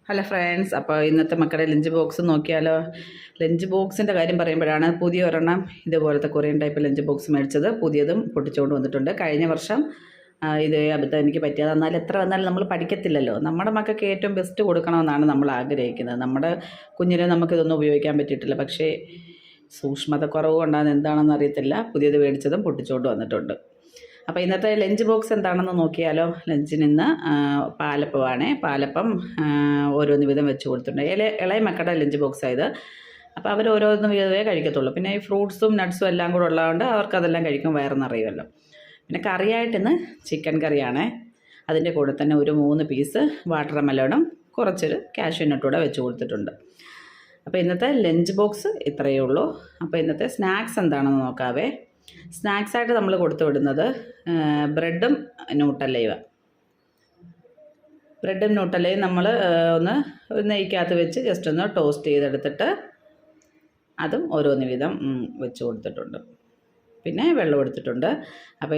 Hello friends, അപ്പോൾ ഇന്നത്തെ മക്കളുടെ ലഞ്ച് ബോക്സ് നോക്കിയാലോ. ലഞ്ച് ബോക്സിൻ്റെ കാര്യം പറയുമ്പോഴാണ് പുതിയ ഒരെണ്ണം ഇതുപോലത്തെ കൊറിയൻ ടൈപ്പ് ലഞ്ച് ബോക്സ് മേടിച്ചത്. പുതിയതും പൊട്ടിച്ചുകൊണ്ട് വന്നിട്ടുണ്ട്. കഴിഞ്ഞ വർഷം ഇതേ അബദ്ധം എനിക്ക് പറ്റിയത്. എന്നാൽ എത്ര വന്നാലും നമ്മൾ പഠിക്കത്തില്ലല്ലോ. നമ്മുടെ മക്കൾക്ക് ഏറ്റവും ബെസ്റ്റ് കൊടുക്കണമെന്നാണ് നമ്മൾ ആഗ്രഹിക്കുന്നത്. നമ്മുടെ കുഞ്ഞിനെ നമുക്കിതൊന്നും ഉപയോഗിക്കാൻ പറ്റിയിട്ടില്ല. പക്ഷേ സൂക്ഷ്മത കുറവ് കൊണ്ടാണ് എന്താണെന്ന് അറിയത്തില്ല, പുതിയത് മേടിച്ചതും പൊട്ടിച്ചുകൊണ്ട് വന്നിട്ടുണ്ട്. അപ്പോൾ ഇന്നത്തെ ലഞ്ച് ബോക്സ് എന്താണെന്ന് നോക്കിയാലോ. ലഞ്ചിന് ഇന്ന് പാലപ്പമാണ്. പാലപ്പം ഓരോന്ന് വിധം വെച്ച് കൊടുത്തിട്ടുണ്ട്. ഇളയ മക്കളുടെ ലഞ്ച് ബോക്സായത്. അപ്പോൾ അവർ ഓരോന്ന് വിധമേ കഴിക്കത്തുള്ളൂ. പിന്നെ ഈ ഫ്രൂട്ട്സും നട്ട്സും എല്ലാം കൂടെ ഉള്ളതുകൊണ്ട് അവർക്കതെല്ലാം കഴിക്കും, വയറെന്നറിയുമല്ലോ. പിന്നെ കറിയായിട്ടിന്ന് ചിക്കൻ കറിയാണ്. അതിൻ്റെ കൂടെ തന്നെ ഒരു 3 പീസ് വാട്ടർ മെലണും കുറച്ചൊരു കാഷ്യൂ നട്ടൂടെ വെച്ച് കൊടുത്തിട്ടുണ്ട്. അപ്പോൾ ഇന്നത്തെ ലഞ്ച് ബോക്സ് ഇത്രയേ ഉള്ളൂ. അപ്പോൾ ഇന്നത്തെ സ്നാക്സ് എന്താണെന്ന് നോക്കാവേ. സ്നാക്സായിട്ട് നമ്മൾ കൊടുത്തു വിടുന്നത് ബ്രെഡും ന്യൂട്ടല്ലയുമാണ്. ബ്രെഡും ന്യൂട്ടല്ലയും നമ്മൾ ഒന്ന് നെയ്ക്കകത്ത് വെച്ച് ജസ്റ്റ് ഒന്ന് ടോസ്റ്റ് ചെയ്തെടുത്തിട്ട് അതും ഓരോന്ന് വീതം വെച്ച് കൊടുത്തിട്ടുണ്ട്. പിന്നെ വെള്ളം എടുത്തിട്ടുണ്ട്. അപ്പോൾ